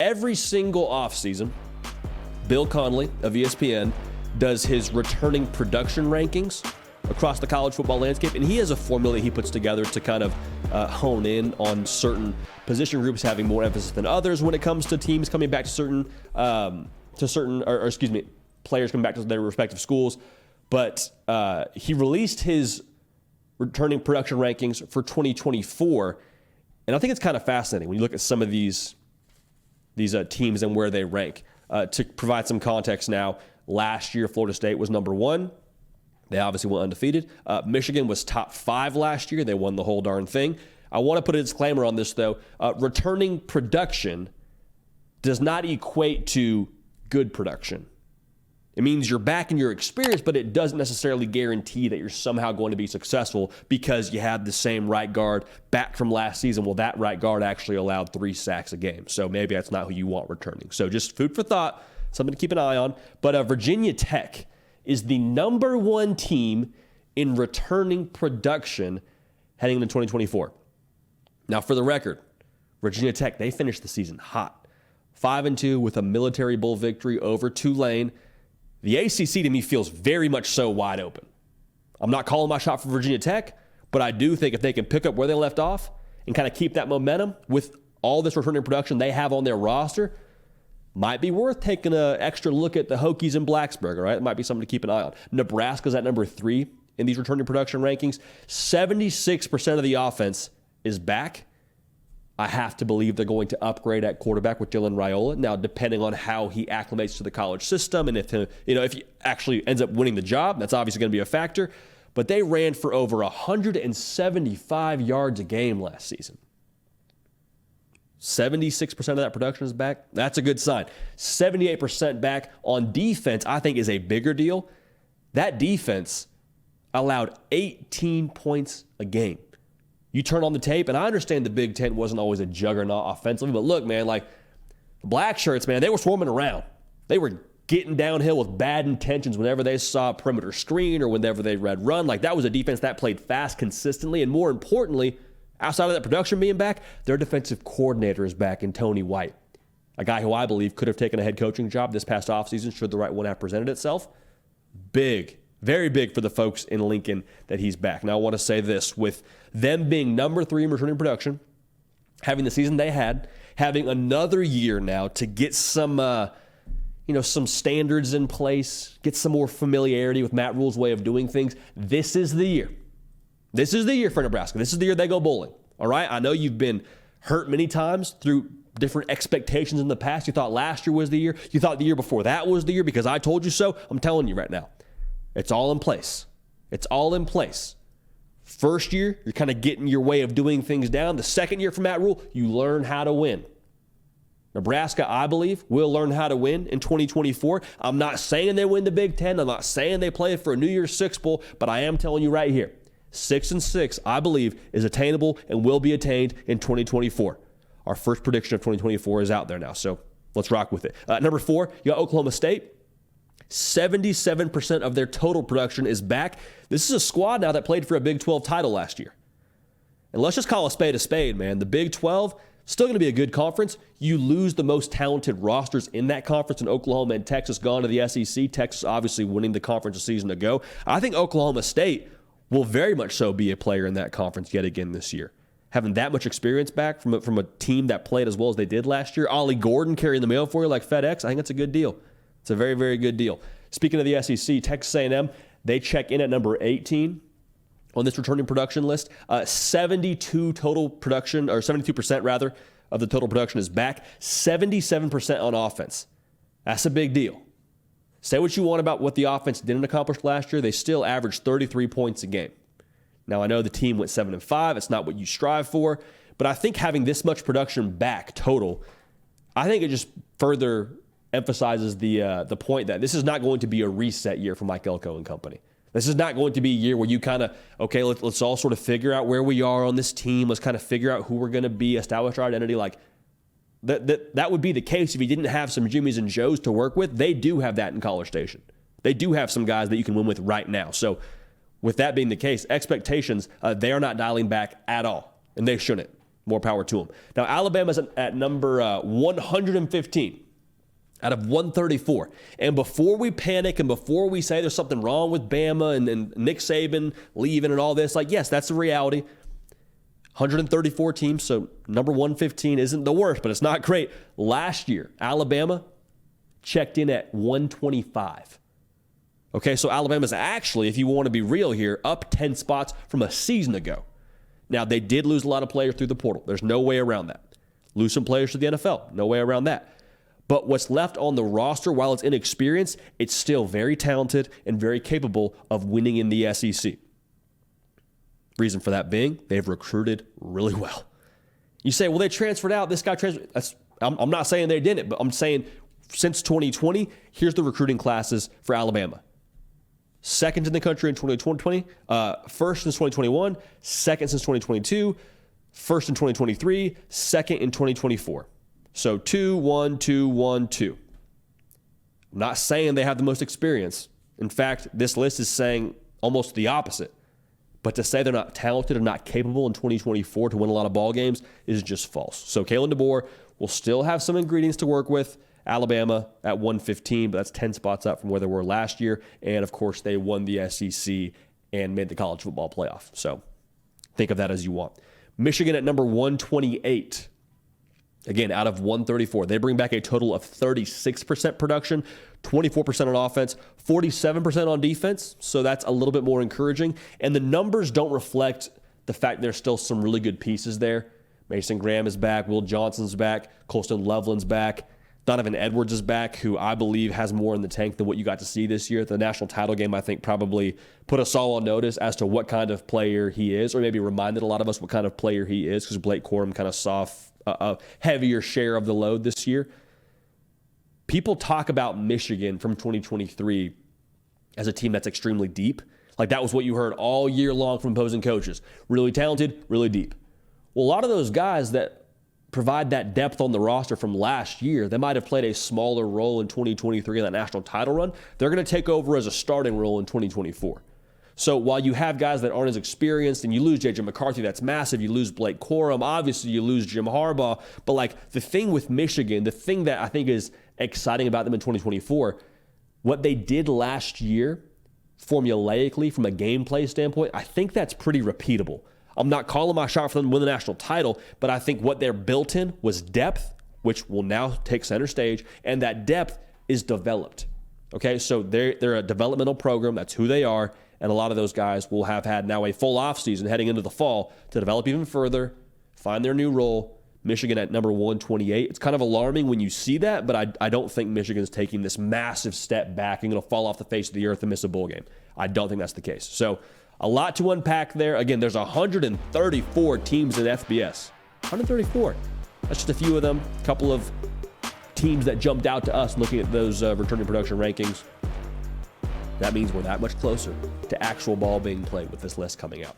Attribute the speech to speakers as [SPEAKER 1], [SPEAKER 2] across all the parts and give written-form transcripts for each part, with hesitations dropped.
[SPEAKER 1] every single offseason, Bill Connelly of ESPN does his returning production rankings across the college football landscape, and he has a formula he puts together to kind of hone in on certain position groups having more emphasis than others when it comes to teams coming back to players coming back to their respective schools. But he released his returning production rankings for 2024, and I think it's kind of fascinating when you look at some of these teams and where they rank. To provide some context now, last year Florida State was number 1. They obviously went undefeated. Michigan was top 5 last year. They won the whole darn thing. I want to put a disclaimer on this, though. Returning production does not equate to good production. It means you're back in your experience, but it doesn't necessarily guarantee that you're somehow going to be successful because you had the same right guard back from last season. Well, that right guard actually allowed 3 sacks a game. So maybe that's not who you want returning. So just food for thought, something to keep an eye on. But Virginia Tech is the number 1 team in returning production heading into 2024. Now, for the record, Virginia Tech, they finished the season hot. 5-2 with a Military Bowl victory over Tulane. The ACC, to me, feels very much so wide open. I'm not calling my shot for Virginia Tech, but I do think if they can pick up where they left off and kind of keep that momentum with all this returning production they have on their roster, might be worth taking an extra look at the Hokies in Blacksburg, all right? It might be something to keep an eye on. Nebraska's at number 3 in these returning production rankings. 76% of the offense is back. I have to believe they're going to upgrade at quarterback with Dylan Raiola. Now, depending on how he acclimates to the college system and if he actually ends up winning the job, that's obviously going to be a factor. But they ran for over 175 yards a game last season. 76% of that production is back. That's a good sign. 78% back on defense, I think, is a bigger deal. That defense allowed 18 points a game. You turn on the tape, and I understand the Big Ten wasn't always a juggernaut offensively, but look, man, like the black shirts, man, they were swarming around. They were getting downhill with bad intentions whenever they saw a perimeter screen or whenever they read run. Like that was a defense that played fast consistently, and more importantly, outside of that production being back, their defensive coordinator is back in Tony White, a guy who I believe could have taken a head coaching job this past offseason should the right one have presented itself. Big, very big for the folks in Lincoln that he's back. Now, I want to say this, with them being number 3 in returning production, having the season they had, having another year now to get some standards in place, get some more familiarity with Matt Rule's way of doing things, this is the year. This is the year for Nebraska. This is the year they go bowling, all right? I know you've been hurt many times through different expectations in the past. You thought last year was the year. You thought the year before that was the year because I told you so. I'm telling you right now, it's all in place. It's all in place. First year, you're kind of getting your way of doing things down. The second year for Matt Rule, you learn how to win. Nebraska, I believe, will learn how to win in 2024. I'm not saying they win the Big Ten. I'm not saying they play for a New Year's Six Bowl, but I am telling you right here, 6-6, I believe, is attainable and will be attained in 2024. Our first prediction of 2024 is out there now, so let's rock with it. Number 4, you got Oklahoma State. 77% of their total production is back. This is a squad now that played for a Big 12 title last year. And let's just call a spade, man. The Big 12, still going to be a good conference. You lose the most talented rosters in that conference in Oklahoma and Texas gone to the SEC. Texas obviously winning the conference a season ago. I think Oklahoma State will very much so be a player in that conference yet again this year. Having that much experience back from a team that played as well as they did last year. Ollie Gordon carrying the mail for you like FedEx, I think that's a good deal. It's a very, very good deal. Speaking of the SEC, Texas A&M, they check in at number 18 on this returning production list. 72% rather, of the total production is back. 77% on offense. That's a big deal. Say what you want about what the offense didn't accomplish last year. They still averaged 33 points a game. Now, I know the team went 7-5. It's not what you strive for. But I think having this much production back total, I think it just further emphasizes the point that this is not going to be a reset year for Mike Elko and company. This is not going to be a year where you kind of, okay, let's all sort of figure out where we are on this team. Let's kind of figure out who we're going to be, establish our identity. Like that would be the case if you didn't have some Jimmies and Joes to work with. They do have that in College Station. They do have some guys that you can win with right now. So with that being the case, expectations, they are not dialing back at all, and they shouldn't. More power to them. Now, Alabama's at number 115 out of 134. And before we panic and before we say there's something wrong with Bama and Nick Saban leaving and all this, like, yes, that's the reality. 134 teams, so number 115 isn't the worst, but it's not great. Last year, Alabama checked in at 125. Okay, so Alabama's actually, if you want to be real here, up 10 spots from a season ago. Now, they did lose a lot of players through the portal. There's no way around that. Lose some players to the NFL. No way around that. But what's left on the roster, while it's inexperienced, it's still very talented and very capable of winning in the SEC. Reason for that being, they've recruited really well. You say, well, they transferred out. This guy transferred. I'm not saying they didn't, but I'm saying since 2020, here's the recruiting classes for Alabama. Second in the country in 2020, first since 2021, second since 2022, first in 2023, second in 2024. So 2, 1, 2, 1, 2. I'm not saying they have the most experience. In fact, this list is saying almost the opposite. But to say they're not talented or not capable in 2024 to win a lot of ball games is just false. So Kalen DeBoer will still have some ingredients to work with. Alabama at 115, but that's 10 spots up from where they were last year. And, of course, they won the SEC and made the college football playoff. So think of that as you want. Michigan at number 128. Again, out of 134. They bring back a total of 36% production, 24% on offense, 47% on defense. So that's a little bit more encouraging. And the numbers don't reflect the fact there's still some really good pieces there. Mason Graham is back. Will Johnson's back. Colston Loveland's back. Donovan Edwards is back, who I believe has more in the tank than what you got to see this year. The national title game, I think, probably put us all on notice as to what kind of player he is, or maybe reminded a lot of us what kind of player he is, because Blake Corum kind of saw a heavier share of the load this year. People talk about Michigan from 2023 as a team that's extremely deep. Like that was what you heard all year long from opposing coaches. Really talented, really deep. Well, a lot of those guys that provide that depth on the roster from last year, they might have played a smaller role in 2023 in that national title run. They're going to take over as a starting role in 2024. So while you have guys that aren't as experienced and you lose J.J. McCarthy, that's massive. You lose Blake Corum. Obviously, you lose Jim Harbaugh. But like the thing with Michigan, the thing that I think is exciting about them in 2024, what they did last year formulaically from a gameplay standpoint, I think that's pretty repeatable. I'm not calling my shot for them to win the national title, but I think what they're built in was depth, which will now take center stage, and that depth is developed. Okay, so they're a developmental program. That's who they are, and a lot of those guys will have had now a full offseason heading into the fall to develop even further, find their new role. Michigan at number 128. It's kind of alarming when you see that, but I don't think Michigan's taking this massive step back and going to fall off the face of the earth and miss a bowl game. I don't think that's the case. So a lot to unpack there. Again, there's 134 teams in FBS. 134. That's just a few of them. A couple of teams that jumped out to us looking at those returning production rankings. That means we're that much closer to actual ball being played with this list coming out.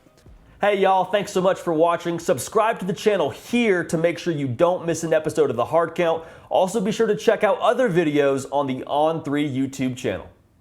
[SPEAKER 1] Hey y'all, thanks so much for watching. Subscribe to the channel here to make sure you don't miss an episode of The Hard Count. Also be sure to check out other videos on the On3 YouTube channel.